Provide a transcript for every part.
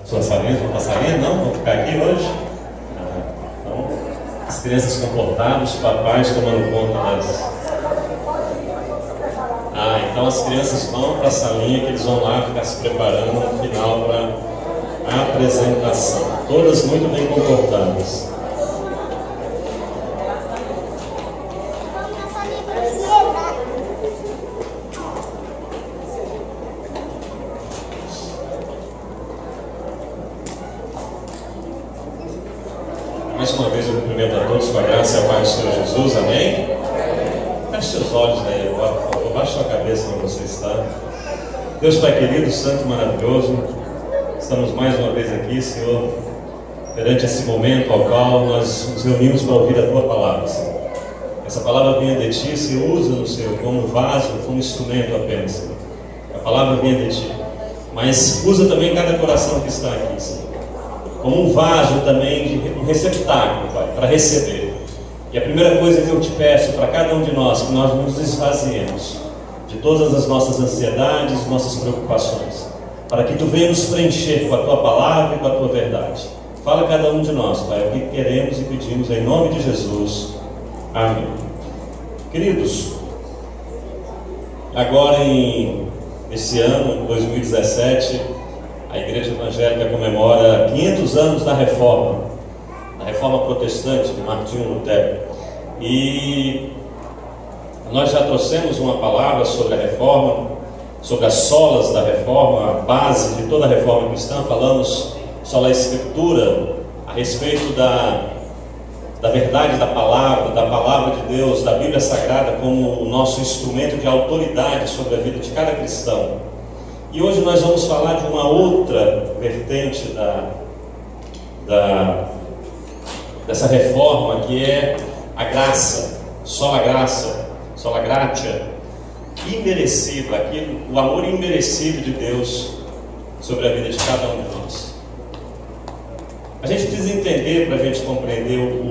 Suas salinhas vão passar ali? Não? Vão ficar aqui hoje? Então, as crianças comportadas, os papais tomando conta das... então as crianças vão para a salinha que eles vão lá ficar se preparando no final para a apresentação. Todas muito bem comportadas. Mais uma vez eu cumprimento a todos com a graça e a paz do Senhor Jesus, amém? Feche seus olhos aí agora, por favor, baixe sua cabeça onde você está. Deus Pai querido, santo e maravilhoso, estamos mais uma vez aqui, Senhor, perante esse momento ao qual nós nos reunimos para ouvir a Tua palavra, Senhor. Essa palavra venha de Ti, Senhor, usa-nos, Senhor, como vaso, como instrumento apenas, Senhor. A palavra venha de Ti, mas usa também cada coração que está aqui, Senhor, como um vaso também, um receptáculo, Pai, para receber. E a primeira coisa que eu te peço para cada um de nós, que nós nos esvaziemos de todas as nossas ansiedades, nossas preocupações, para que Tu venha nos preencher com a Tua palavra e com a Tua verdade. Fala a cada um de nós, Pai, o que queremos e pedimos em nome de Jesus. Amém. Queridos, agora esse ano, 2017, a Igreja Evangélica comemora 500 anos da Reforma Protestante de Martinho Lutero. E nós já trouxemos uma palavra sobre a Reforma, sobre as solas da Reforma, a base de toda a Reforma cristã. Falamos sobre a Escritura, a respeito da verdade da palavra de Deus, da Bíblia Sagrada como o nosso instrumento de autoridade sobre a vida de cada cristão. E hoje nós vamos falar de uma outra vertente dessa reforma, que é a graça, sola gratia, imerecível, o amor imerecido de Deus sobre a vida de cada um de nós. A gente precisa entender, para a gente compreender,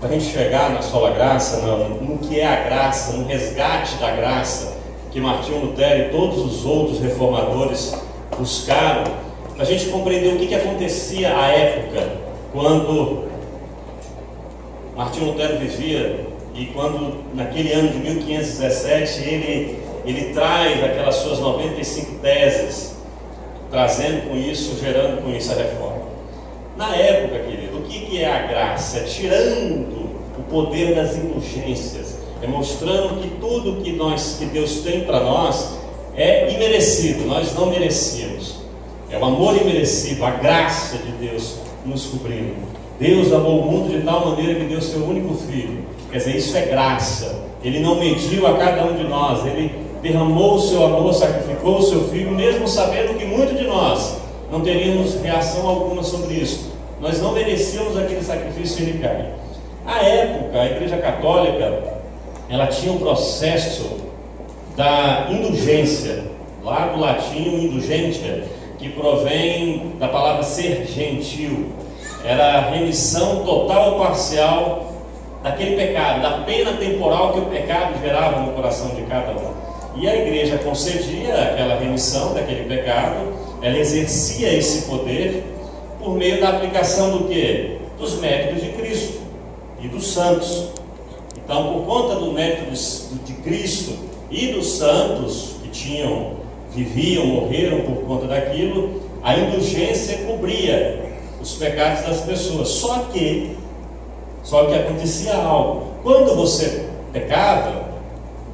para a gente chegar na sola graça, no que é a graça, no resgate da graça, que Martinho Lutero e todos os outros reformadores buscaram, para a gente compreender o que acontecia à época, quando Martinho Lutero vivia, e quando naquele ano de 1517 ele traz aquelas suas 95 teses, trazendo com isso, gerando com isso a reforma. Na época, querido, o que é a graça? Tirando o poder das indulgências, mostrando que tudo que Deus tem para nós é imerecido, nós não merecíamos. É o amor imerecido, a graça de Deus nos cobrindo. Deus amou o mundo de tal maneira que deu seu único filho. Quer dizer, isso é graça. Ele não mediu a cada um de nós, Ele derramou o seu amor, sacrificou o seu filho, mesmo sabendo que muitos de nós não teríamos reação alguma sobre isso. Nós não merecíamos aquele sacrifício unicário. À época, a Igreja Católica, ela tinha um processo da indulgência, lá do latim indulgentia, que provém da palavra ser gentil. Era a remissão total ou parcial daquele pecado, da pena temporal que o pecado gerava no coração de cada um. E a igreja concedia aquela remissão daquele pecado, ela exercia esse poder por meio da aplicação do quê? Dos méritos de Cristo e dos santos. Então, por conta do mérito de Cristo e dos santos que viviam, morreram por conta daquilo, a indulgência cobria os pecados das pessoas. Só que acontecia algo. Quando você pecava,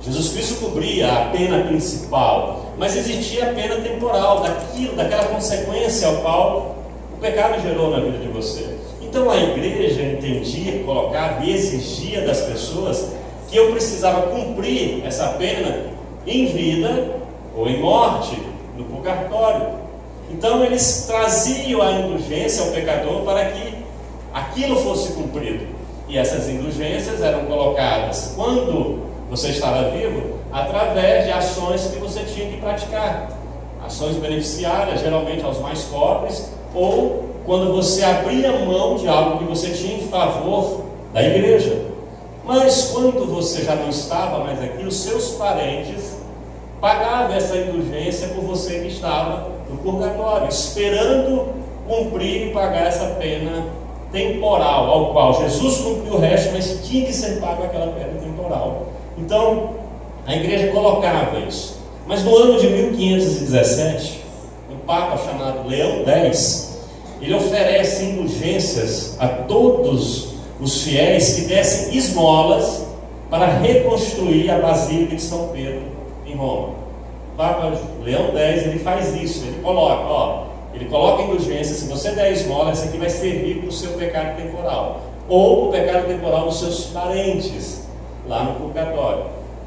Jesus Cristo cobria a pena principal, mas existia a pena temporal, daquela consequência ao qual o pecado gerou na vida de você. Então a igreja entendia, colocava e exigia das pessoas que eu precisava cumprir essa pena em vida ou em morte, no purgatório. Então eles traziam a indulgência ao pecador para que aquilo fosse cumprido. E essas indulgências eram colocadas quando você estava vivo, através de ações que você tinha que praticar. Ações beneficiárias, geralmente aos mais pobres, ou quando você abria mão de algo que você tinha em favor da igreja. Mas quando você já não estava mais aqui, os seus parentes pagavam essa indulgência por você que estava no purgatório, esperando cumprir e pagar essa pena temporal, ao qual Jesus cumpriu o resto, mas tinha que ser pago aquela pena temporal. Então, a igreja colocava isso. Mas no ano de 1517, um Papa chamado Leão X, ele oferece indulgências a todos os fiéis que dessem esmolas para reconstruir a Basílica de São Pedro em Roma. O Papa Leão X, ele faz isso, ele coloca indulgência. Se você der esmola, essa aqui vai servir para o seu pecado temporal, ou para o pecado temporal dos seus parentes lá no purgatório.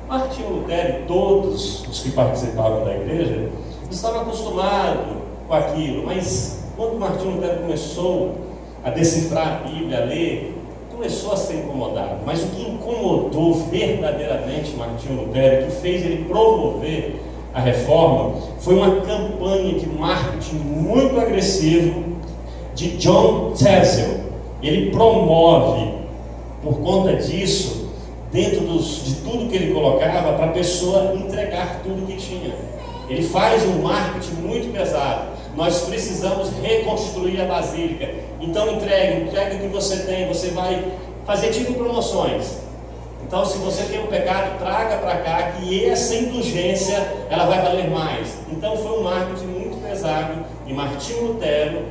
Martinho Lutero e todos os que participavam da igreja estavam acostumados com aquilo, mas quando Martinho Lutero começou a decifrar a Bíblia, a ler, começou a ser incomodado. Mas o que incomodou verdadeiramente Martinho Lutero, que fez ele promover a reforma, foi uma campanha de marketing muito agressivo de John Tetzel. Ele promove, por conta disso, dentro de tudo que ele colocava, para a pessoa entregar tudo que tinha. Ele faz um marketing muito pesado. Nós precisamos reconstruir a Basílica. Então entregue o que você tem. Você vai fazer tipo promoções. Então, se você tem um pecado, traga para cá, que essa indulgência ela vai valer mais. Então foi um marketing muito pesado. E Martinho Lutero,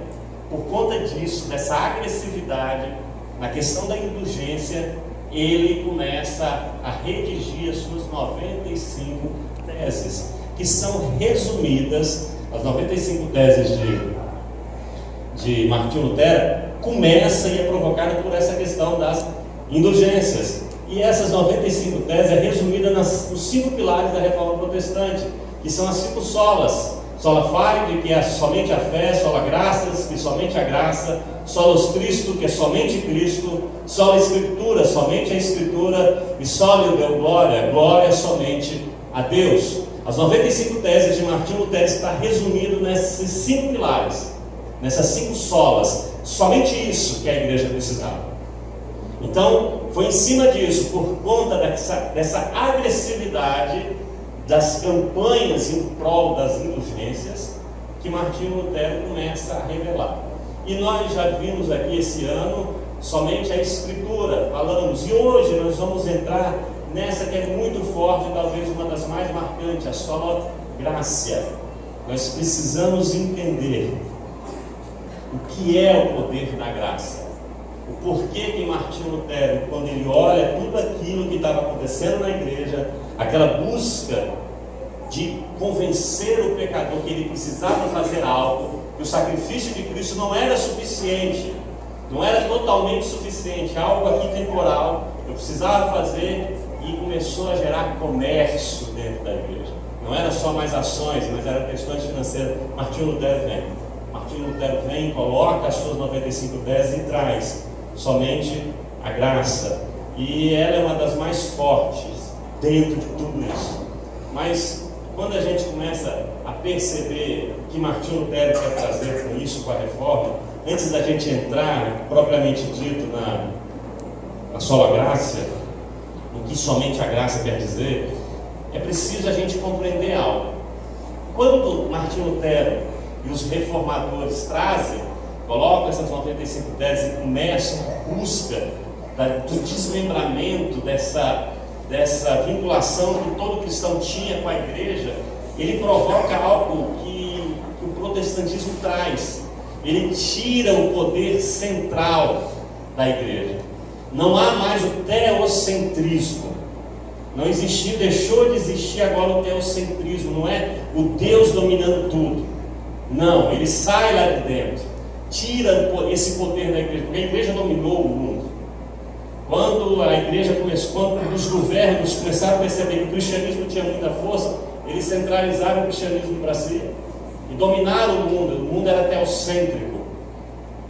por conta disso, dessa agressividade na questão da indulgência, ele começa a redigir as suas 95 teses, que são resumidas. As 95 teses de Martinho Lutero começa e é provocada por essa questão das indulgências. E essas 95 teses é resumida nos 5 pilares da Reforma Protestante, que são as 5 solas. Sola Fide, que é somente a fé; sola Graças, que é somente a graça; Solus Christo, que é somente Cristo; sola Escritura, somente a Escritura; e sola Deo Glória, glória somente a Deus. As 95 teses de Martinho Lutero está resumido nesses 5 pilares, nessas 5 solas. Somente isso que a igreja precisava. Então, foi em cima disso, por conta dessa agressividade das campanhas em prol das indulgências, que Martinho Lutero começa a revelar. E nós já vimos aqui esse ano somente a Escritura, falamos, e hoje nós vamos entrar nessa que é muito forte, talvez uma das mais marcantes, a sola Gratia. Nós precisamos entender o que é o poder da graça, o porquê que Martinho Lutero, quando ele olha tudo aquilo que estava acontecendo na igreja, aquela busca de convencer o pecador que ele precisava fazer algo, que o sacrifício de Cristo não era suficiente, não era totalmente suficiente, algo aqui temporal, eu precisava fazer, e começou a gerar comércio dentro da igreja. Não era só mais ações, mas eram questões financeiras. Martinho Lutero vem, coloca as suas 95 teses e traz somente a graça. E ela é uma das mais fortes dentro de tudo isso. Mas quando a gente começa a perceber o que Martinho Lutero quer trazer com isso, com a reforma, antes da gente entrar propriamente dito na sola gratia, o que somente a graça quer dizer, é preciso a gente compreender algo. Quando Martinho Lutero e os reformadores colocam essas 95 teses e começam a busca do desmembramento dessa vinculação que todo cristão tinha com a igreja, ele provoca algo que o protestantismo traz. Ele tira o poder central da igreja. Não há mais o teocentrismo. Não existiu, deixou de existir agora o teocentrismo. Não é o Deus dominando tudo. Não, ele sai lá de dentro, tira esse poder da igreja, porque a igreja dominou o mundo. Quando a igreja começou, quando os governos começaram a perceber que o cristianismo tinha muita força, eles centralizaram o cristianismo para si e dominaram o mundo era teocêntrico.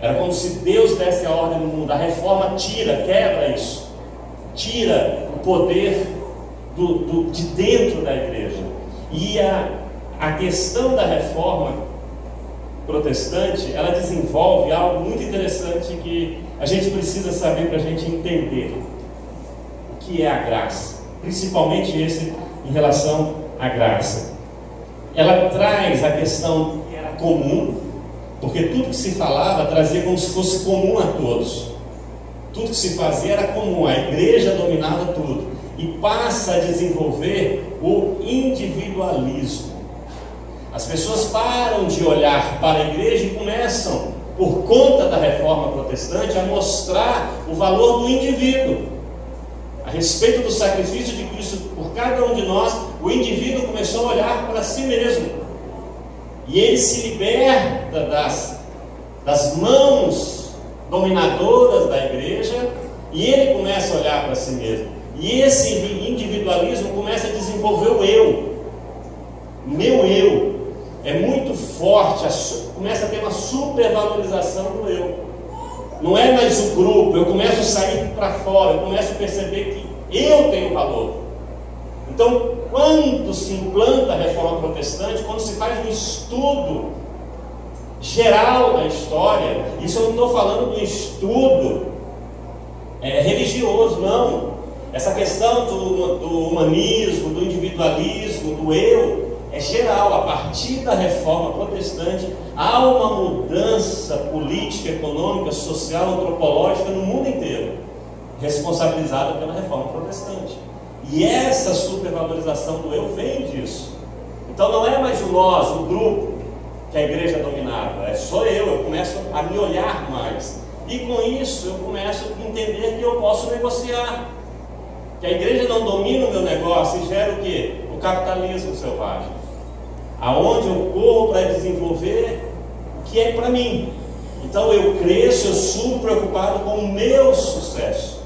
Era como se Deus desse a ordem no mundo. A reforma quebra isso, tira o poder de dentro da igreja. E a questão da reforma protestante, ela desenvolve algo muito interessante que a gente precisa saber para a gente entender o que é a graça, principalmente esse em relação à graça. Ela traz a questão que era comum, porque tudo que se falava trazia como se fosse comum a todos. Tudo que se fazia era comum, a igreja dominava tudo. E passa a desenvolver o individualismo. As pessoas param de olhar para a igreja e começam, por conta da reforma protestante, a mostrar o valor do indivíduo. A respeito do sacrifício de Cristo por cada um de nós, o indivíduo começou a olhar para si mesmo. E ele se liberta das mãos dominadoras da igreja, e ele começa a olhar para si mesmo. E esse individualismo começa a desenvolver o eu. Meu eu é muito forte, começa a ter uma supervalorização do eu. Não é mais o grupo, eu começo a sair para fora, eu começo a perceber que eu tenho valor. Então, quando se implanta a reforma protestante, quando se faz um estudo geral da história, isso eu não estou falando de um estudo religioso, não. Essa questão do humanismo, do individualismo, do eu, é geral. A partir da reforma protestante, há uma mudança política, econômica, social, antropológica no mundo inteiro, responsabilizada pela reforma protestante. E essa supervalorização do eu vem disso. Então não é mais o nós, o grupo, que a igreja dominava, é só eu começo a me olhar mais. E com isso eu começo a entender que eu posso negociar. Que a igreja não domina o meu negócio e gera o quê? O capitalismo selvagem. Aonde eu corro para desenvolver o que é para mim. Então eu cresço, eu subo preocupado com o meu sucesso.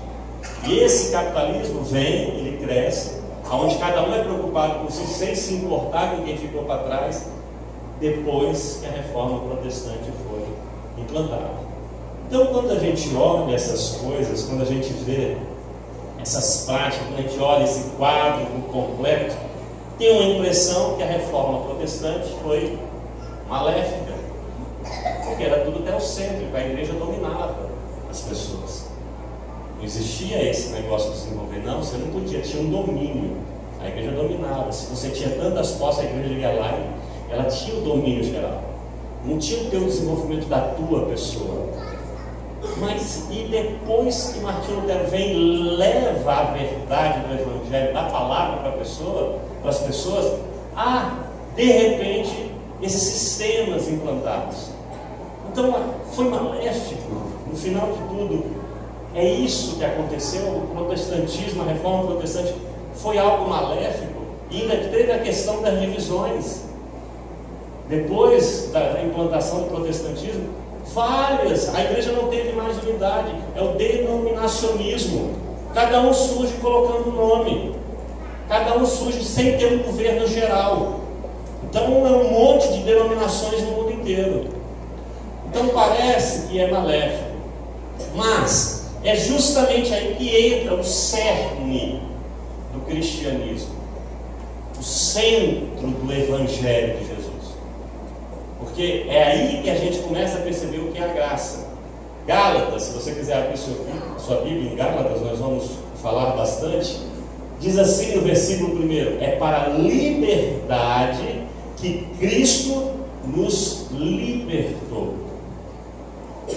E esse capitalismo vem, ele cresce, aonde cada um é preocupado com si, sem se importar com quem ficou para trás, depois que a reforma protestante foi implantada. Então, quando a gente olha essas coisas, quando a gente vê essas práticas, quando a gente olha esse quadro completo, tem uma impressão que a reforma protestante foi maléfica, porque era tudo teocêntrico, a igreja dominava as pessoas. Não existia esse negócio de desenvolver, não, você não podia, tinha um domínio, a igreja dominava. Se você tinha tantas posses, a igreja ia lá e ela tinha o domínio geral, não tinha o teu desenvolvimento da tua pessoa. Mas e depois que Martinho Lutero vem e leva a verdade do Evangelho, da palavra para as pessoas, há de repente esses sistemas implantados. Então foi maléfico, no final de tudo. É isso que aconteceu. O protestantismo, a reforma protestante foi algo maléfico, e ainda teve a questão das divisões. Depois da implantação do protestantismo, a igreja não teve mais unidade, é o denominacionismo. Cada um surge colocando nome, cada um surge sem ter um governo geral. Então é um monte de denominações no mundo inteiro. Então parece que é maléfico, mas é justamente aí que entra o cerne do cristianismo, o centro do Evangelho de Jesus. Porque é aí que a gente começa a perceber o que é a graça. Gálatas, se você quiser abrir sua Bíblia em Gálatas, nós vamos falar bastante. Diz assim no versículo 1: é para a liberdade que Cristo nos libertou.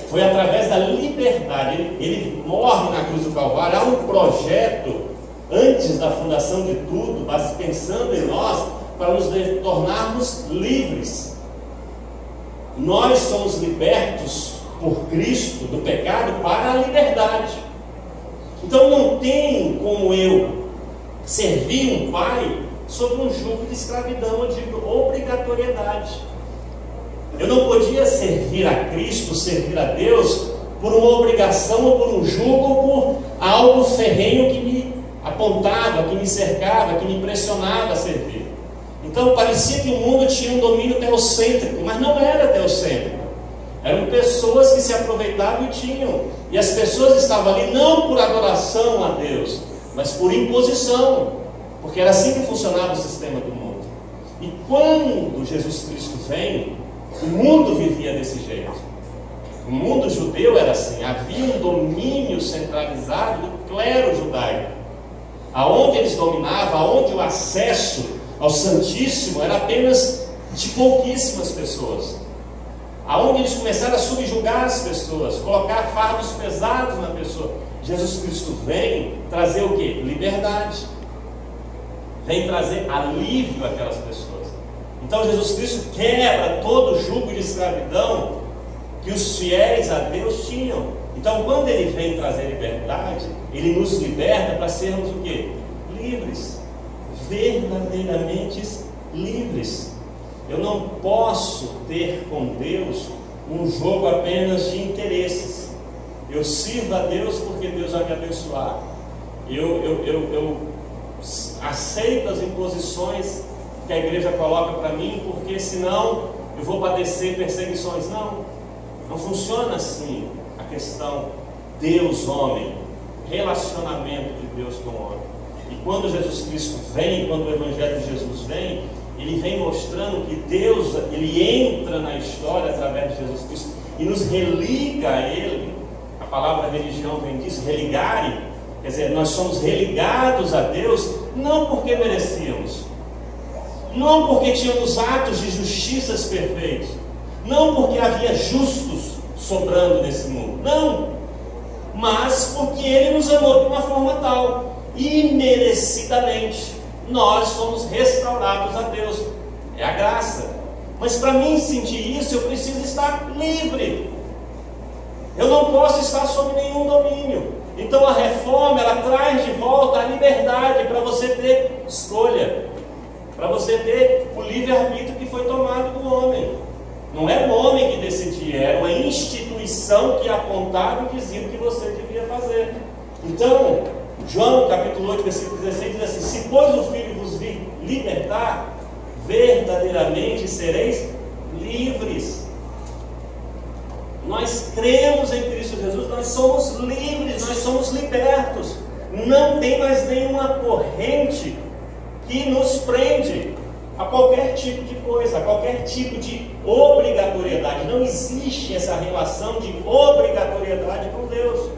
Foi através da liberdade. Ele morre na cruz do Calvário. Há um projeto antes da fundação de tudo, mas pensando em nós, para nos tornarmos livres. Nós somos libertos por Cristo do pecado para a liberdade. Então não tem como eu servir um pai sob um jugo de escravidão, de obrigatoriedade. Eu não podia servir a Cristo, servir a Deus, por uma obrigação ou por um jugo ou por algo ferrenho que me apontava, que me cercava, que me pressionava a servir. Então parecia que o mundo tinha um domínio teocêntrico, mas não era teocêntrico. Eram pessoas que se aproveitavam e tinham. E as pessoas estavam ali não por adoração a Deus, mas por imposição, porque era assim que funcionava o sistema do mundo. E quando Jesus Cristo vem, o mundo vivia desse jeito. O mundo judeu era assim, havia um domínio centralizado do clero judaico, aonde eles dominavam, aonde o acesso ao Santíssimo era apenas de pouquíssimas pessoas. aonde eles começaram a subjugar as pessoas, colocar fardos pesados na pessoa. Jesus Cristo vem trazer o quê? Liberdade. Vem trazer alívio àquelas pessoas. Então Jesus Cristo quebra todo o jugo de escravidão que os fiéis a Deus tinham. Então quando Ele vem trazer liberdade, Ele nos liberta para sermos o quê? Livres. Verdadeiramente livres. Eu não posso ter com Deus um jogo apenas de interesses. Eu sirvo a Deus porque Deus vai me abençoar. Eu aceito as imposições que a igreja coloca para mim, porque senão eu vou padecer perseguições. Não funciona assim a questão Deus-homem, relacionamento de Deus com o homem. E quando Jesus Cristo vem, quando o Evangelho de Jesus vem, ele vem mostrando que Deus, ele entra na história através de Jesus Cristo e nos religa a Ele. A palavra religião vem disso, religare, quer dizer, nós somos religados a Deus, não porque merecíamos, não porque tínhamos atos de justiças perfeitos, não porque havia justos sobrando nesse mundo, não, mas porque Ele nos amou de uma forma tal, imerecidamente. Nós somos restaurados a Deus, é a graça. Mas para mim sentir isso, eu preciso estar livre. Eu não posso estar sob nenhum domínio. Então a reforma, ela traz de volta a liberdade para você ter escolha, para você ter o livre-arbítrio que foi tomado do homem. Não era o homem que decidia, era uma instituição que apontava e dizia o que você devia fazer. Então, João capítulo 8, versículo 16 diz assim: se pois o Filho vos libertar, verdadeiramente sereis livres. Nós cremos em Cristo Jesus, nós somos livres, nós somos libertos. Não tem mais nenhuma corrente que nos prende a qualquer tipo de coisa, a qualquer tipo de obrigatoriedade. Não existe essa relação de obrigatoriedade com Deus.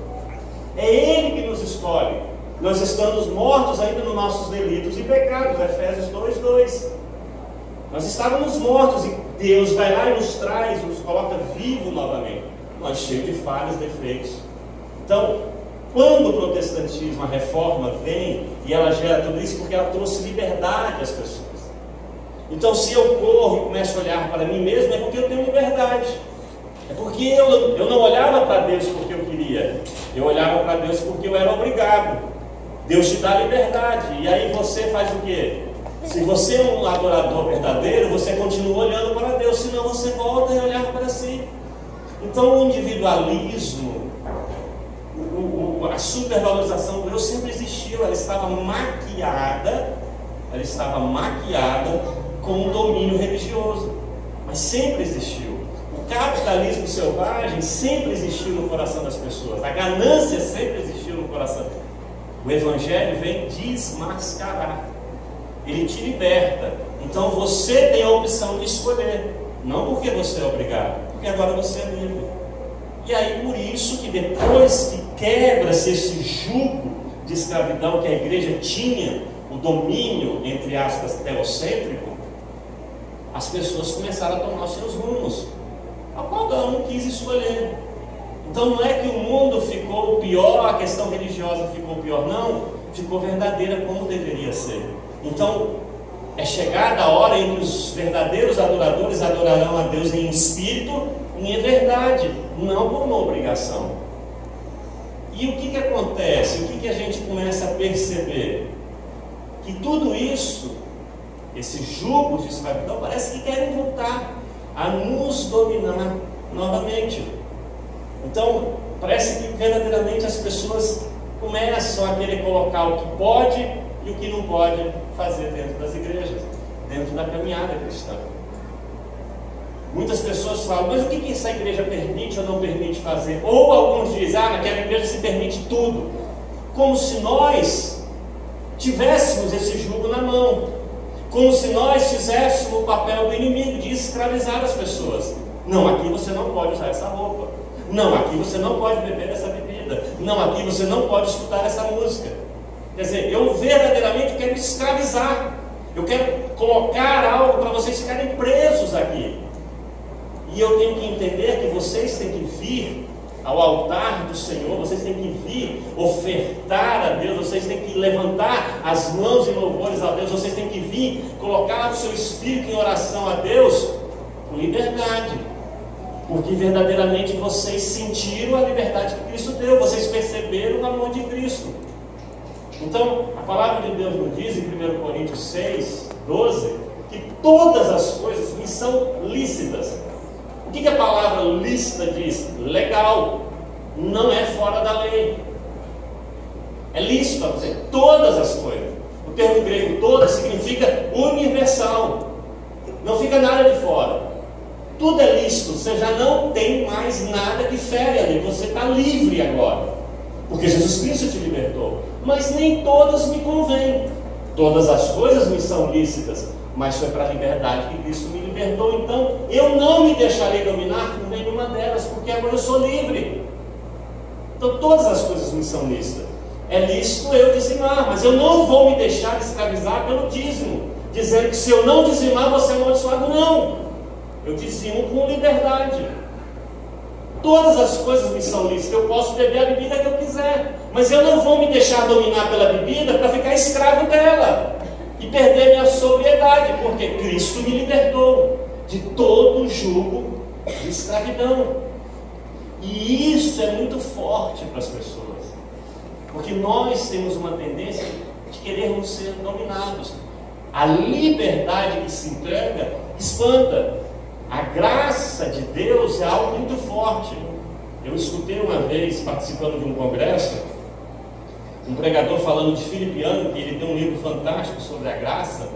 É Ele que nos escolhe. Nós estamos mortos ainda nos nossos delitos e pecados, Efésios 2:2. Nós estávamos mortos e Deus vai lá e nos traz, nos coloca vivo novamente. Nós cheios de falhas, defeitos. Então, quando o protestantismo, a reforma vem e ela gera tudo isso, porque ela trouxe liberdade às pessoas. Então, se eu corro e começo a olhar para mim mesmo, é porque eu tenho liberdade. É porque eu não olhava para Deus porque eu queria, eu olhava para Deus porque eu era obrigado. Deus te dá liberdade, e aí você faz o quê? Se você é um adorador verdadeiro, você continua olhando para Deus, senão você volta a olhar para si. Então o individualismo, a supervalorização do eu sempre existiu, ela estava maquiada com um domínio religioso, mas sempre existiu. O capitalismo selvagem sempre existiu no coração das pessoas, a ganância sempre existiu no coração. O Evangelho vem desmascarar, ele te liberta. Então você tem a opção de escolher, não porque você é obrigado, porque agora você é livre. E aí por isso que depois que quebra-se esse jugo de escravidão que a igreja tinha, o domínio, entre aspas, teocêntrico, as pessoas começaram a tomar os seus rumos, a qual cada um quis escolher. Então não é que o mundo ficou pior, a questão religiosa ficou pior, não, ficou verdadeira como deveria ser. Então é chegada a hora em que os verdadeiros adoradores adorarão a Deus em espírito e em verdade, não por uma obrigação. E o que acontece? O que a gente começa a perceber? Que tudo isso, esses jugos de escravidão, parece que querem voltar a nos dominar novamente. Então, parece que verdadeiramente as pessoas começam a querer colocar o que pode e o que não pode fazer dentro das igrejas, dentro da caminhada cristã. Muitas pessoas falam, mas o que essa igreja permite ou não permite fazer? Ou alguns dizem, naquela igreja se permite tudo. Como se nós tivéssemos esse jugo na mão. Como se nós fizéssemos o papel do inimigo de escravizar as pessoas. Não, aqui você não pode usar essa roupa. Não, aqui você não pode beber essa bebida. Não, aqui você não pode escutar essa música. Quer dizer, eu verdadeiramente quero escravizar. Eu quero colocar algo para vocês ficarem presos aqui. E eu tenho que entender que vocês têm que vir ao altar do Senhor, vocês têm que vir ofertar a Deus, vocês têm que levantar as mãos em louvores a Deus, vocês têm que vir colocar o seu espírito em oração a Deus com liberdade, porque verdadeiramente vocês sentiram a liberdade que Cristo deu, vocês perceberam o amor de Cristo. Então, a palavra de Deus nos diz em 1 Coríntios 6, 12, que todas as coisas me são lícitas. O que a palavra lícita diz? Legal, não é fora da lei. É lícito para você, todas as coisas. O termo grego todas significa universal. Não fica nada de fora. Tudo é lícito, você já não tem mais nada que fere ali. Você está livre agora, porque Jesus Cristo te libertou. Mas nem todas me convêm. Todas as coisas me são lícitas, mas foi para a liberdade que Cristo me libertou. Então eu não me deixarei dominar por nenhuma delas, porque agora eu sou livre. Então todas as coisas me são lícitas. É lícito eu dizimar, mas eu não vou me deixar escravizar pelo dízimo, dizendo que se eu não dizimar você é amaldiçoado. Não, eu dizimo com liberdade. Todas as coisas me são lícitas. Eu posso beber a bebida que eu quiser, mas eu não vou me deixar dominar pela bebida para ficar escravo dela e perder minha sobriedade, porque Cristo me libertou de todo jugo de escravidão. E isso é muito forte para as pessoas, porque nós temos uma tendência de querermos ser dominados. A liberdade que se entrega espanta. A graça de Deus é algo muito forte. Eu escutei uma vez, participando de um congresso, um pregador falando de Filipiano, que ele tem um livro fantástico sobre a graça,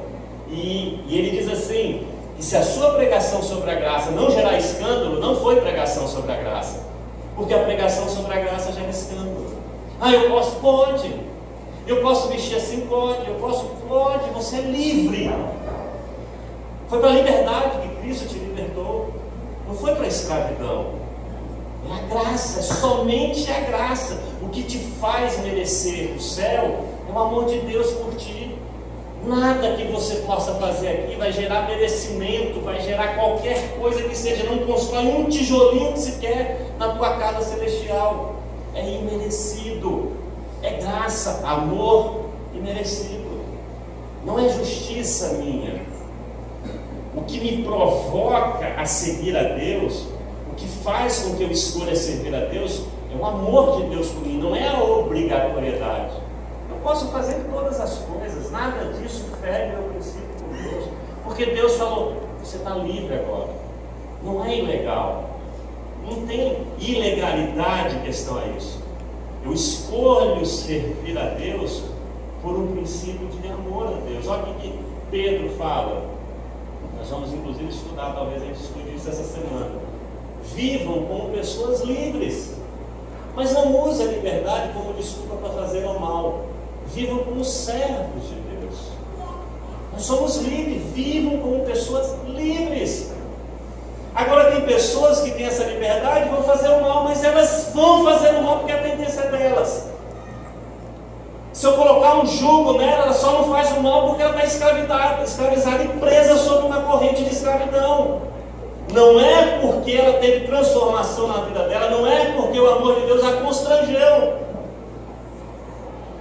e ele diz assim, que se a sua pregação sobre a graça não gerar escândalo, não foi pregação sobre a graça, porque a pregação sobre a graça gera escândalo. Eu posso? Pode. Eu posso vestir assim? Pode. Eu posso? Pode. Você é livre. Foi para a liberdade que Cristo te libertou, não foi para a escravidão. É a graça, é somente a graça. O que te faz merecer o céu é o amor de Deus por ti. Nada que você possa fazer aqui vai gerar merecimento, vai gerar qualquer coisa que seja. Não constrói um tijolinho sequer na tua casa celestial. É imerecido, é graça, amor imerecido. Não é justiça minha. O que me provoca a seguir a Deus, o que faz com que eu escolha servir a Deus, é o amor de Deus por mim, não é a obrigatoriedade. Eu posso fazer todas as coisas, nada disso fere meu princípio com Deus, porque Deus falou, você está livre agora, não é ilegal, não tem ilegalidade em questão a isso. Eu escolho servir a Deus por um princípio de amor a Deus. Olha o que Pedro fala. Nós vamos inclusive estudar, talvez a gente estude isso essa semana. Vivam como pessoas livres, mas não usem a liberdade como desculpa para fazer o mal. Vivam como servos de Deus. Nós somos livres, vivam como pessoas livres. Agora tem pessoas que têm essa liberdade e vão fazer o mal, mas elas vão fazer o mal porque a tendência é delas. Se eu colocar um jugo nela, ela só não faz o mal porque ela está escravizada e presa sob uma corrente de escravidão. Não é porque ela teve transformação na vida dela, não é porque o amor de Deus a constrangeu.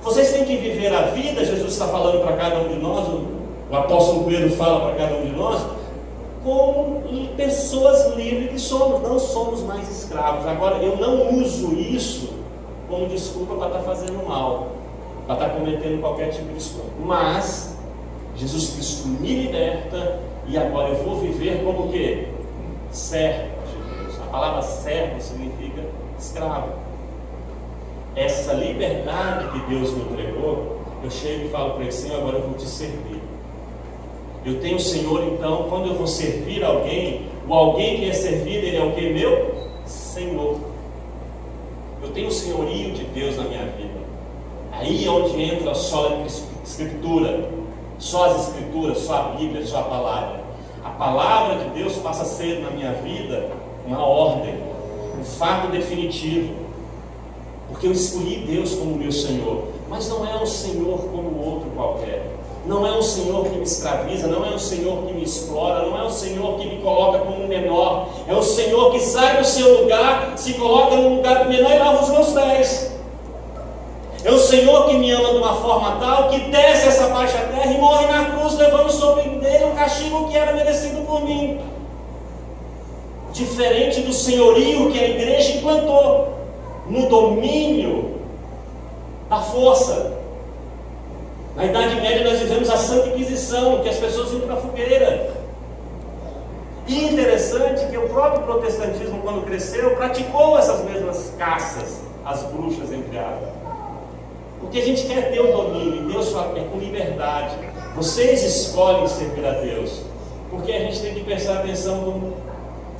Vocês têm que viver a vida, Jesus está falando para cada um de nós, o apóstolo Pedro fala para cada um de nós, como pessoas livres que somos, não somos mais escravos. Agora, eu não uso isso como desculpa para estar fazendo mal, para estar cometendo qualquer tipo de escolha. Mas Jesus Cristo me liberta e agora eu vou viver como o quê? Servo de Deus. A palavra servo significa escravo. Essa liberdade que Deus me entregou, eu chego e falo para ele, Senhor, agora eu vou te servir. Eu tenho o Senhor, então, quando eu vou servir alguém, o alguém que é servido, ele é o que? Meu Senhor. Eu tenho o senhorio de Deus na minha vida. Aí é onde entra só a Escritura, só as Escrituras, só a Bíblia, só a palavra. A palavra de Deus passa a ser na minha vida uma ordem, um fato definitivo, porque eu escolhi Deus como meu Senhor, mas não é um Senhor como outro qualquer. Não é um Senhor que me escraviza, não é um Senhor que me explora, não é um Senhor que me coloca como um menor. É um Senhor que sai do seu lugar, se coloca num lugar menor e lava os meus pés. É o Senhor que me ama de uma forma tal que desce essa baixa terra e morre na cruz, levando sobre dele o castigo que era merecido por mim. Diferente do senhorio que a igreja implantou no domínio da força. Na Idade Média nós vivemos a Santa Inquisição, que as pessoas iam para a fogueira. E interessante que o próprio protestantismo, quando cresceu, praticou essas mesmas caças, as bruxas, entre aspas. Porque a gente quer ter o domínio, e Deus é com liberdade. Vocês escolhem servir a Deus. Porque a gente tem que prestar atenção no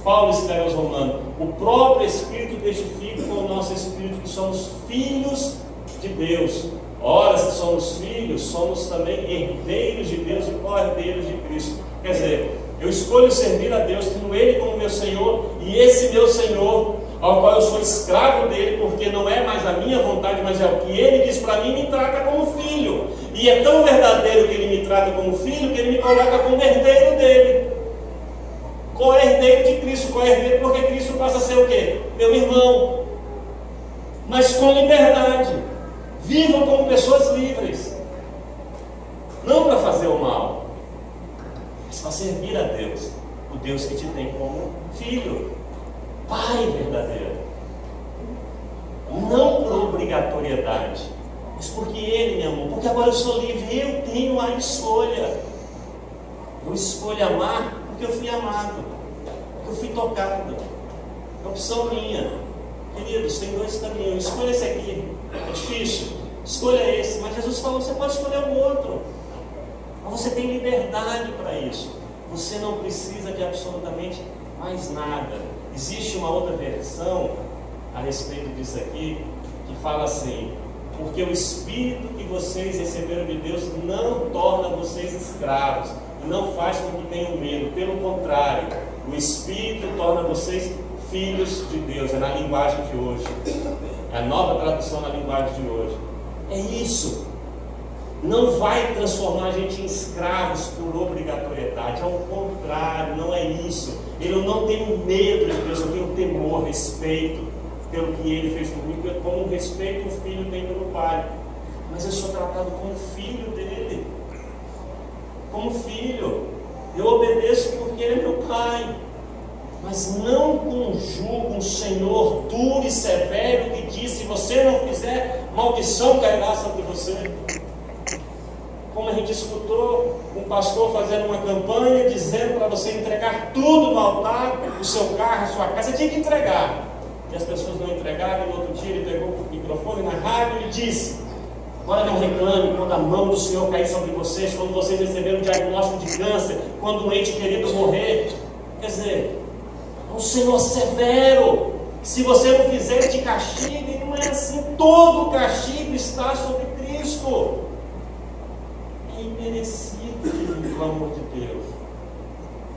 Paulo escreve aos Romanos: o próprio Espírito testifica com o nosso Espírito que somos filhos de Deus. Ora, se somos filhos, somos também herdeiros de Deus e co-herdeiros de Cristo. Quer dizer, eu escolho servir a Deus, tendo Ele como meu Senhor, e esse meu Senhor, ao qual eu sou escravo dele, porque não é mais a minha vontade, mas é o que Ele diz para mim, me trata como filho. E é tão verdadeiro que Ele me trata como filho, que Ele me coloca como herdeiro dele. Co-herdeiro de Cristo, co-herdeiro porque Cristo passa a ser o quê? Meu irmão. Mas com liberdade. Vivam como pessoas livres. Não para fazer o mal, mas para servir a Deus. O Deus que te tem como filho, pai verdadeiro. Não por obrigatoriedade, mas porque Ele me amou. Porque agora eu sou livre, eu tenho a escolha. Eu escolho amar porque eu fui amado, porque eu fui tocado. É opção minha. Queridos, tem dois caminhos. Escolha esse aqui. É difícil. Escolha esse. Mas Jesus falou: você pode escolher o outro. Mas você tem liberdade para isso. Você não precisa de absolutamente mais nada. Existe uma outra versão a respeito disso aqui, que fala assim: porque o Espírito que vocês receberam de Deus não torna vocês escravos, e não faz com que tenham medo. Pelo contrário, o Espírito torna vocês filhos de Deus. É na linguagem de hoje. É a nova tradução na linguagem de hoje. É isso. Não vai transformar a gente em escravos por obrigatoriedade. Ao contrário, não é isso. Eu não tenho medo de Deus, eu tenho temor, respeito pelo que Ele fez comigo, como respeito um filho tem pelo pai. Mas eu sou tratado como filho dele. Como filho. Eu obedeço porque Ele é meu pai. Mas não conjuga um Senhor duro e severo que diz: se você não fizer, maldição cairá sobre você. Como a gente escutou um pastor fazendo uma campanha dizendo para você entregar tudo no altar, o seu carro, a sua casa, você tinha que entregar. E as pessoas não entregaram. E no outro dia ele pegou o microfone na rádio e disse: agora não reclame quando a mão do Senhor cair sobre vocês, quando vocês receberam um diagnóstico de câncer, quando um ente querido morrer. Quer dizer, é um Senhor severo. Se você não fizer, Ele te castiga. E não é assim. Todo castigo está sobre Cristo. É imerecido o amor de Deus.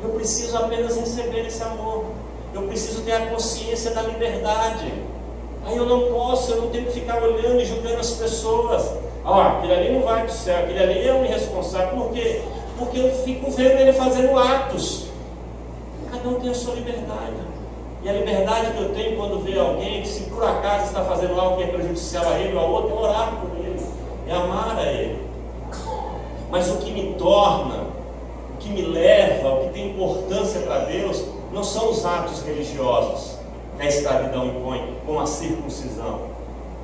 Eu preciso apenas receber esse amor. Eu preciso ter a consciência da liberdade. Aí eu não posso, eu não tenho que ficar olhando e julgando as pessoas. Aquele ali não vai para o céu, aquele ali é um irresponsável. Por quê? Porque eu fico vendo ele fazendo atos. Cada um tem a sua liberdade. E a liberdade que eu tenho quando vê alguém que, se por acaso está fazendo algo que é prejudicial a ele ou a outro, é orar por ele, é amar a ele. Mas o que me torna, o que me leva, o que tem importância para Deus, não são os atos religiosos que a escravidão impõe, como a circuncisão.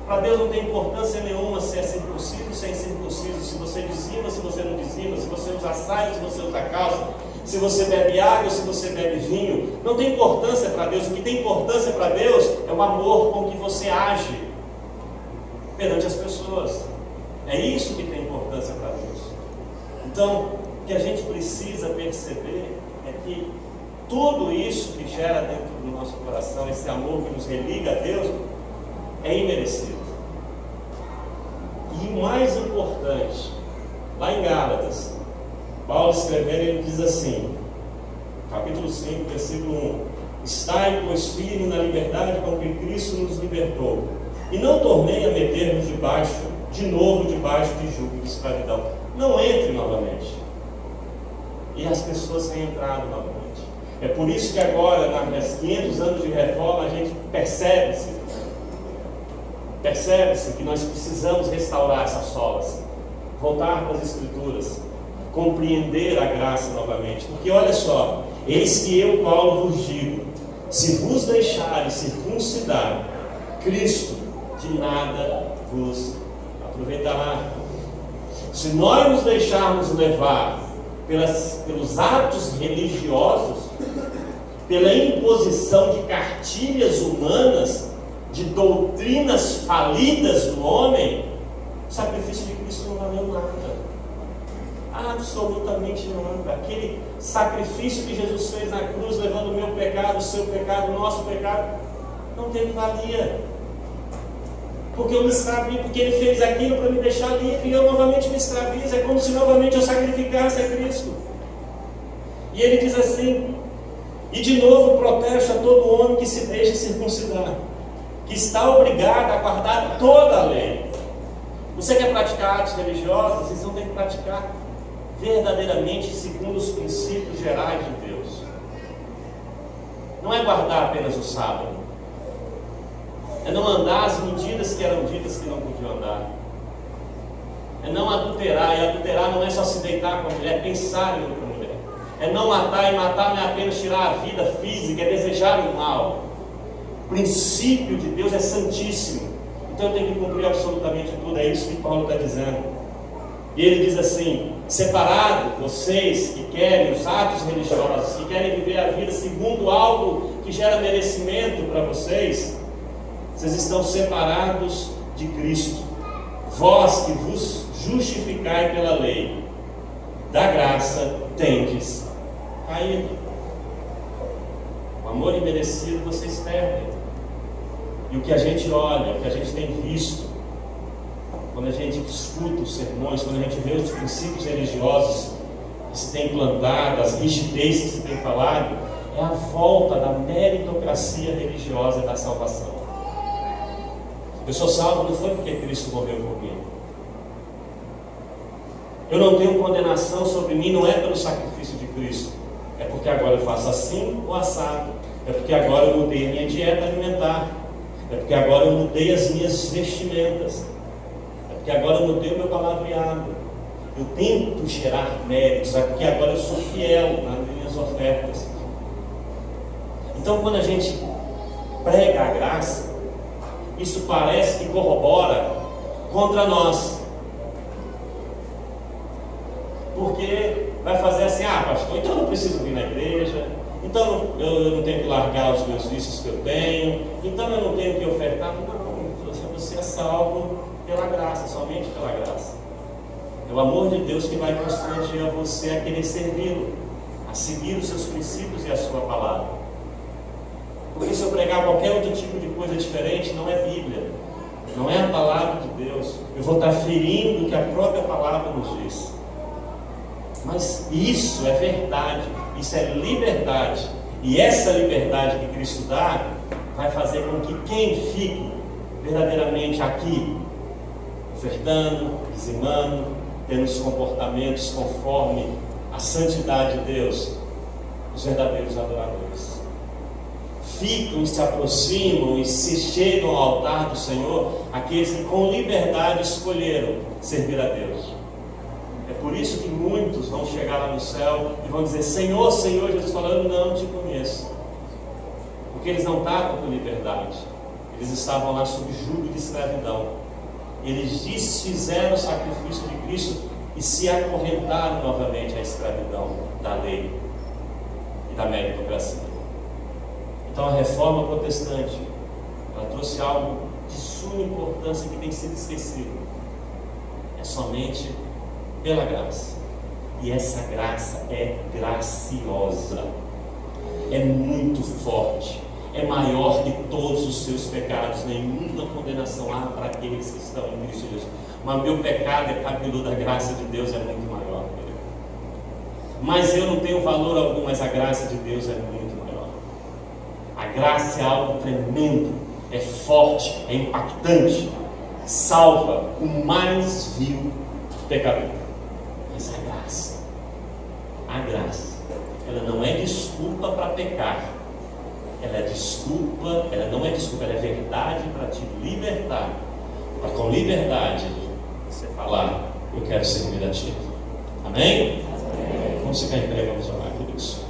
Para Deus não tem importância nenhuma se é circunciso ou se é incircunciso, se você dizima, se você não dizima, se você usa saia, se você usa calça, se você bebe água, se você bebe vinho. Não tem importância para Deus. O que tem importância para Deus é o amor com que você age perante as pessoas. É isso que tem importância para Deus. Então, o que a gente precisa perceber é que tudo isso que gera dentro do nosso coração, esse amor que nos religa a Deus, é imerecido. E o mais importante, lá em Gálatas, Paulo escrevendo, ele diz assim, capítulo 5, versículo 1: estai, pois, firme na liberdade com que Cristo nos libertou, e não tornei a meter-nos debaixo de novo debaixo de jugo de escravidão. Não entre novamente. E as pessoas têm entrado novamente. É por isso que agora, nas 500 anos de reforma, a gente percebe-se que nós precisamos restaurar essas solas, voltar para as Escrituras, compreender a graça novamente. Porque olha só, eis que eu, Paulo, vos digo, se vos deixarem circuncidar, Cristo de nada vos aproveitará. Se nós nos deixarmos levar pelos atos religiosos, pela imposição de cartilhas humanas, de doutrinas falidas do homem, o sacrifício de Cristo não valeu nada. Absolutamente nada. Aquele sacrifício que Jesus fez na cruz, levando o meu pecado, o seu pecado, o nosso pecado, não teve valia. Porque eu me escravizo, porque Ele fez aquilo para me deixar livre, e eu novamente me escravizo. É como se novamente eu sacrificasse a Cristo. E Ele diz assim: e de novo protege a todo homem que se deixa circuncidar, que está obrigado a guardar toda a lei. Você quer praticar atos religiosos? Vocês vão ter que praticar verdadeiramente segundo os princípios gerais de Deus. Não é guardar apenas o sábado, é não andar as medidas que eram ditas que não podiam andar, é não adulterar. E adulterar não é só se deitar com a mulher, é pensar em outra mulher. É não matar, e matar não é apenas tirar a vida física, é desejar o mal. O princípio de Deus é santíssimo, então eu tenho que cumprir absolutamente tudo. É isso que Paulo está dizendo. E ele diz assim: separado, vocês que querem os atos religiosos, que querem viver a vida segundo algo que gera merecimento para vocês, vocês estão separados de Cristo. Vós que vos justificai pela lei, da graça tendes caído. O amor imerecido vocês perdem. E o que a gente olha, o que a gente tem visto, quando a gente escuta os sermões, quando a gente vê os princípios religiosos que se tem implantado, as rigidez que se tem falado, é a volta da meritocracia religiosa da salvação. Eu sou salvo não foi porque Cristo morreu por mim. Eu não tenho condenação sobre mim, não é pelo sacrifício de Cristo. É porque agora eu faço assim ou assado. É porque agora eu mudei a minha dieta alimentar. É porque agora eu mudei as minhas vestimentas. É porque agora eu mudei o meu palavreado. Eu tento gerar méritos. É porque agora eu sou fiel nas minhas ofertas. Então, quando a gente prega a graça, isso parece que corrobora contra nós. Porque vai fazer assim: ah, pastor, então eu não preciso vir na igreja, então eu não tenho que largar os meus vícios que eu tenho, então eu não tenho que ofertar. Não, você é salvo pela graça, somente pela graça. É o amor de Deus que vai constranger a você a querer servi-lo, a seguir os seus princípios e a sua palavra. Porque se eu pregar qualquer outro tipo de coisa diferente, não é Bíblia, não é a palavra de Deus. Eu vou estar ferindo o que a própria palavra nos diz. Mas isso é verdade, isso é liberdade. E essa liberdade que Cristo dá vai fazer com que quem fique verdadeiramente aqui, ofertando, dizimando, tendo os comportamentos conforme a santidade de Deus, os verdadeiros adoradores. Ficam e se aproximam e se chegam ao altar do Senhor aqueles que com liberdade escolheram servir a Deus. É por isso que muitos vão chegar lá no céu e vão dizer: Senhor, Senhor. Jesus falando: não te conheço. Porque eles não estavam com liberdade, eles estavam lá sob jugo de escravidão. Eles desfizeram o sacrifício de Cristo e se acorrentaram novamente à escravidão da lei e da meritocracia. Então a reforma protestante, ela trouxe algo de suma importância que tem sido esquecido. É somente pela graça. E essa graça é graciosa, é muito forte, é maior que todos os seus pecados. Nenhuma condenação há para aqueles que estão em Cristo Jesus. Mas meu pecado é cabeludo, a graça de Deus é muito maior. Mas eu não tenho valor algum, mas a graça de Deus é muito maior. A graça é algo tremendo, é forte, é impactante. salva o mais vil pecador. Mas a graça, ela não é desculpa para pecar. Ela não é desculpa, ela é verdade para te libertar. Para com liberdade você falar, eu quero servir a ti. Amém? Vamos ficar em pé, vamos orar, queridos.